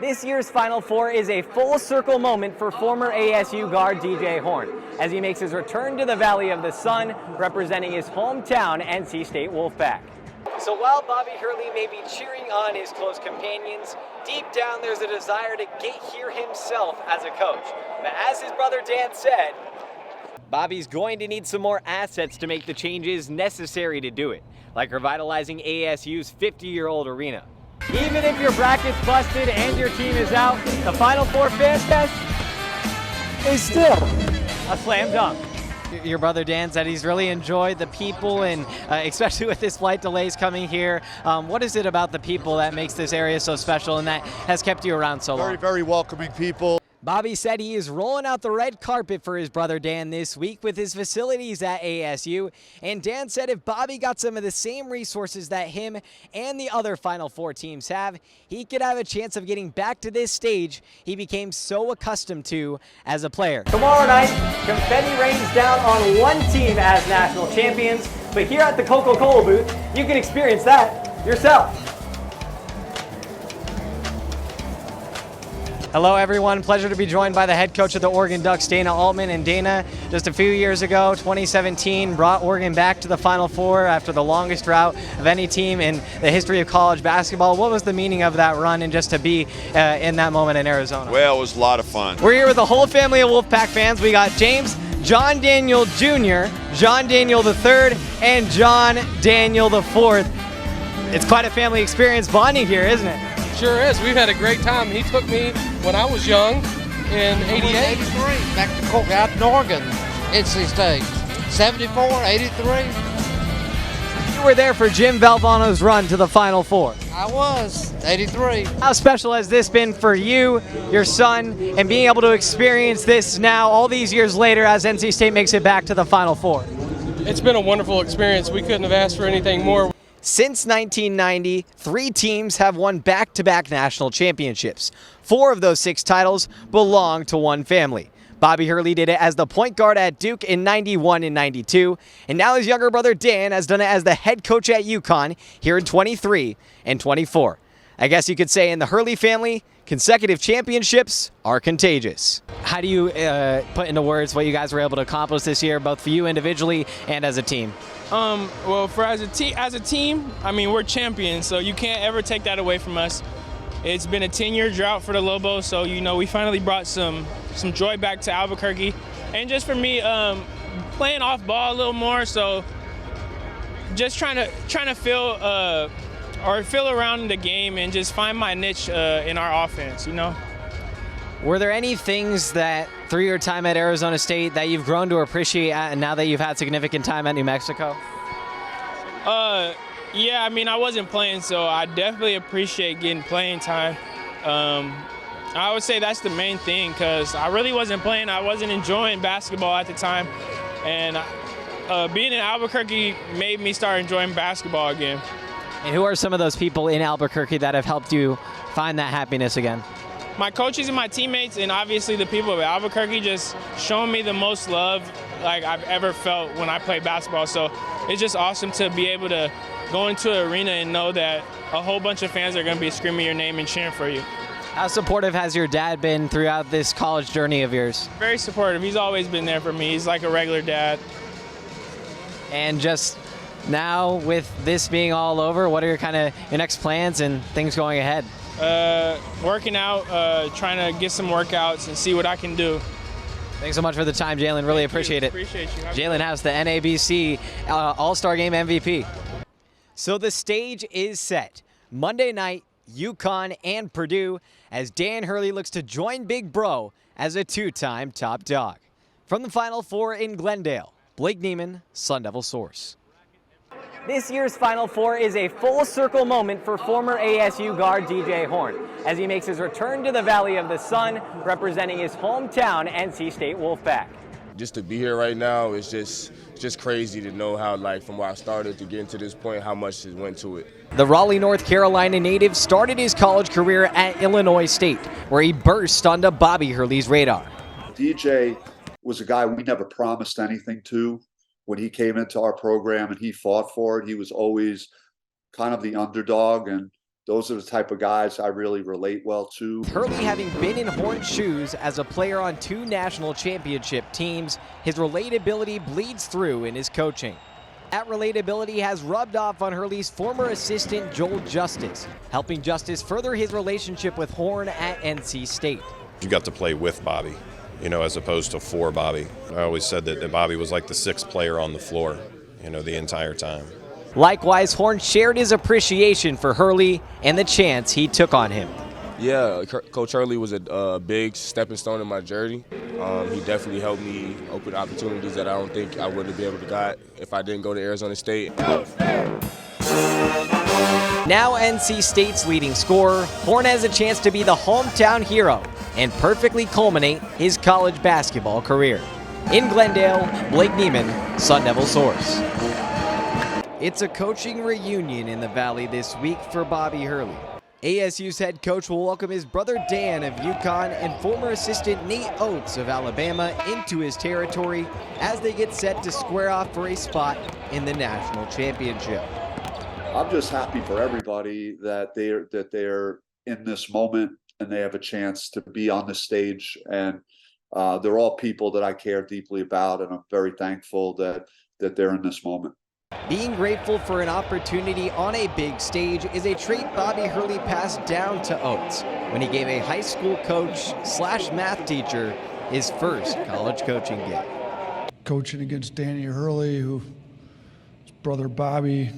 This year's Final Four is a full circle moment for former ASU guard DJ Horn as he makes his return to the Valley of the Sun, representing his hometown NC State Wolfpack. So while Bobby Hurley may be cheering on his close companions, deep down there's a desire to get here himself as a coach. But as his brother Dan said, Bobby's going to need some more assets to make the changes necessary to do it, like revitalizing ASU's 50-year-old arena. Even if your bracket's busted and your team is out, the Final Four fan fest is still a slam dunk. Your brother Dan said he's really enjoyed the people, and especially with this flight delays coming here. What is it about the people that makes this area so special and that has kept you around so long? Very, very welcoming people. Bobby said he is rolling out the red carpet for his brother Dan this week with his facilities at ASU. And Dan said if Bobby got some of the same resources that him and the other Final Four teams have, he could have a chance of getting back to this stage he became so accustomed to as a player. Tomorrow night, confetti rains down on one team as national champions. But here at the Coca-Cola booth, you can experience that yourself. Hello everyone, pleasure to be joined by the head coach of the Oregon Ducks, Dana Altman. And Dana, just a few years ago, 2017, brought Oregon back to the Final Four after the longest route of any team in the history of college basketball. What was the meaning of that run and just to be in that moment in Arizona? Well, it was a lot of fun. We're here with the whole family of Wolfpack fans. We got James, John Daniel Jr., John Daniel III, and John Daniel IV. It's quite a family experience bonding here, isn't it? Sure is. We've had a great time. He took me when I was young in 88. 83, back to Coke out in Oregon, NC State. 74, 83. You were there for Jim Valvano's run to the Final Four. I was, 83. How special has this been for you, your son, and being able to experience this now all these years later as NC State makes it back to the Final Four? It's been a wonderful experience. We couldn't have asked for anything more. Since 1990, 3 teams have won back-to-back national championships. 4 of those 6 titles belong to one family. Bobby Hurley did it as the point guard at Duke in 91 and 92, and now his younger brother Dan has done it as the head coach at UConn here in 23 and 24. I guess you could say in the Hurley family, consecutive championships are contagious. How do you put into words what you guys were able to accomplish this year, both for you individually and as a team? Well, as a team, I mean, we're champions, so you can't ever take that away from us. It's been a 10-year drought for the Lobos, so we finally brought some joy back to Albuquerque, and just for me, playing off ball a little more. So just trying to feel around the game and just find my niche in our offense. Were there any things that through your time at Arizona State that you've grown to appreciate now that you've had significant time at New Mexico? Yeah, I mean, I wasn't playing, so I definitely appreciate getting playing time. I would say that's the main thing because I really wasn't playing. I wasn't enjoying basketball at the time. And being in Albuquerque made me start enjoying basketball again. And who are some of those people in Albuquerque that have helped you find that happiness again? My coaches and my teammates, and obviously the people of Albuquerque, just showing me the most love like I've ever felt when I play basketball. So it's just awesome to be able to go into an arena and know that a whole bunch of fans are going to be screaming your name and cheering for you. How supportive has your dad been throughout this college journey of yours? Very supportive. He's always been there for me. He's like a regular dad. And just now with this being all over, what are your next plans and things going ahead? Working out, trying to get some workouts and see what I can do. Thanks so much for the time, Jalen. Really appreciate it. Appreciate you. Jalen House, the NABC All-Star Game MVP. So the stage is set. Monday night, UConn and Purdue, as Dan Hurley looks to join Big Bro as a 2-time top dog. From the Final Four in Glendale, Blake Niemann, Sun Devil Source. This year's Final Four is a full circle moment for former ASU guard DJ Horn as he makes his return to the Valley of the Sun, representing his hometown NC State Wolfpack. Just to be here right now is just crazy to know how, from where I started to getting to this point, how much it went to it. The Raleigh, North Carolina native started his college career at Illinois State, where he burst onto Bobby Hurley's radar. DJ was a guy we never promised anything to. When he came into our program and he fought for it, he was always kind of the underdog. And those are the type of guys I really relate well to. Hurley, having been in Horn's shoes as a player on 2 national championship teams, his relatability bleeds through in his coaching. That relatability has rubbed off on Hurley's former assistant Joel Justice, helping Justice further his relationship with Horn at NC State. You got to play with Bobby, as opposed to for Bobby. I always said that Bobby was like the 6th player on the floor, the entire time. Likewise, Horn shared his appreciation for Hurley and the chance he took on him. Yeah, Coach Hurley was a big stepping stone in my journey. He definitely helped me open opportunities that I don't think I would have been able to got if I didn't go to Arizona State. Now NC State's leading scorer, Horn has a chance to be the hometown hero and perfectly culminate his college basketball career. In Glendale, Blake Niemann, Sun Devil Source. It's a coaching reunion in the Valley this week for Bobby Hurley. ASU's head coach will welcome his brother Dan of UConn and former assistant Nate Oates of Alabama into his territory as they get set to square off for a spot in the national championship. I'm just happy for everybody that they're in this moment and they have a chance to be on the stage. And they're all people that I care deeply about, and I'm very thankful that they're in this moment. Being grateful for an opportunity on a big stage is a trait Bobby Hurley passed down to Oates when he gave a high school coach / math teacher his first college coaching gig. Coaching against Danny Hurley, who his brother Bobby,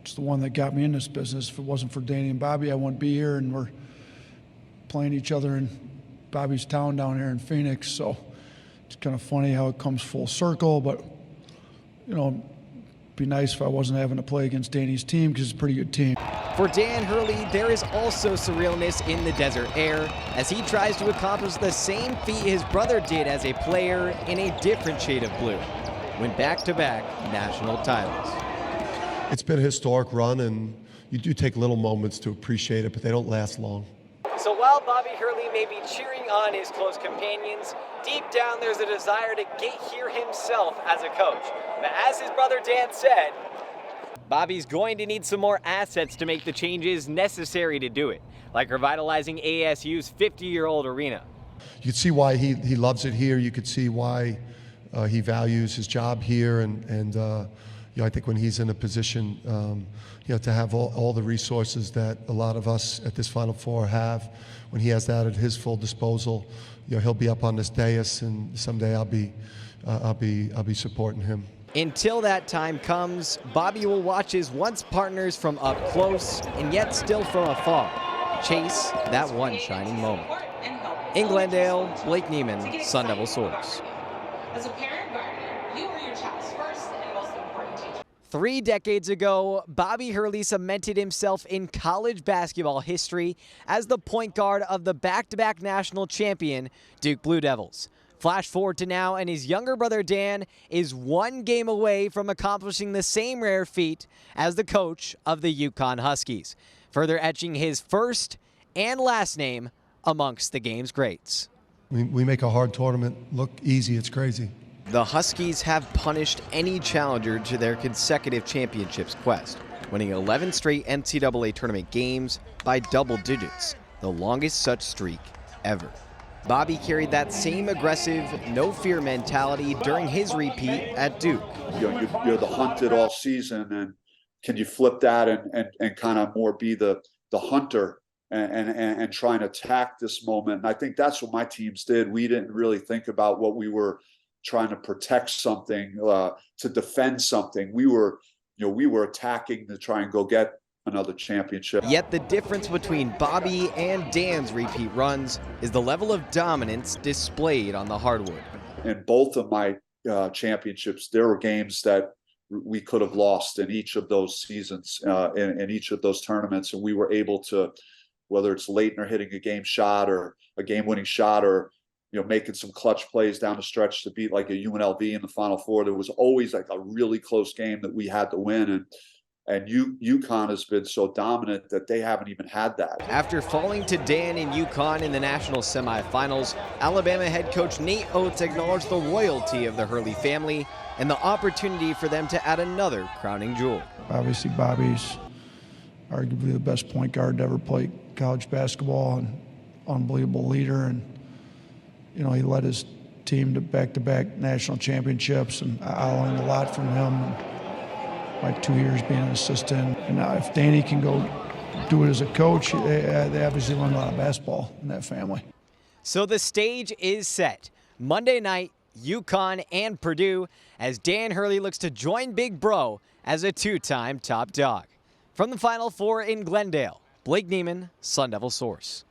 is the one that got me in this business. If it wasn't for Danny and Bobby, I wouldn't be here, and we're playing each other in Bobby's town down here in Phoenix. So it's kind of funny how it comes full circle, but be nice if I wasn't having to play against Danny's team, because it's a pretty good team. For Dan Hurley, there is also surrealness in the desert air as he tries to accomplish the same feat his brother did as a player in a different shade of blue. Win back-to-back national titles. It's been a historic run, and you do take little moments to appreciate it, but they don't last long. So while Bobby Hurley may be cheering on his close companions, deep down there's a desire to get here himself as a coach. But as his brother Dan said, Bobby's going to need some more assets to make the changes necessary to do it, like revitalizing ASU's 50-year-old arena. You can see why he loves it here. You could see why he values his job here, and I think when he's in a position to have all the resources that a lot of us at this Final Four have, when he has that at his full disposal, he'll be up on this dais, and someday I'll be supporting him. Until that time comes, Bobby will watch his once partners from up close and yet still from afar chase that one shining moment. In Glendale, Blake Niemann, Sun Devil Source. As a parent guardian, you are your child's first and most important teacher. 3 decades ago, Bobby Hurley cemented himself in college basketball history as the point guard of the back-to-back national champion Duke Blue Devils. Flash forward to now, and his younger brother Dan is 1 game away from accomplishing the same rare feat as the coach of the UConn Huskies, further etching his first and last name amongst the game's greats. We make a hard tournament look easy. It's crazy. The Huskies have punished any challenger to their consecutive championships quest, winning 11 straight NCAA tournament games by double digits, the longest such streak ever. Bobby carried that same aggressive, no-fear mentality during his repeat at Duke. You're the hunted all season, and can you flip that and kind of more be the hunter and try and attack this moment? And I think that's what my teams did. We didn't really think about what we were trying to protect something, to defend something. We were attacking to try and go get another championship. Yet the difference between Bobby and Dan's repeat runs is the level of dominance displayed on the hardwood. In both of my championships, there were games that we could have lost in each of those seasons, in each of those tournaments, and we were able to, whether it's Leitner hitting a game shot or a game-winning shot, or making some clutch plays down the stretch to beat like a UNLV in the Final Four. There was always like a really close game that we had to win, and UConn has been so dominant that they haven't even had that. After falling to Dan in UConn in the national semifinals, Alabama head coach Nate Oates acknowledged the royalty of the Hurley family and the opportunity for them to add another crowning jewel. Obviously, Bobby's arguably the best point guard to ever play college basketball, and unbelievable leader. And you know, he led his team to back-to-back national championships, and I learned a lot from him. My 2 years being an assistant, and now if Danny can go do it as a coach, they obviously learn a lot of basketball in that family. So the stage is set. Monday night, UConn and Purdue, as Dan Hurley looks to join Big Bro as a two-time top dog. From the Final Four in Glendale, Blake Niemann, Sun Devil Source.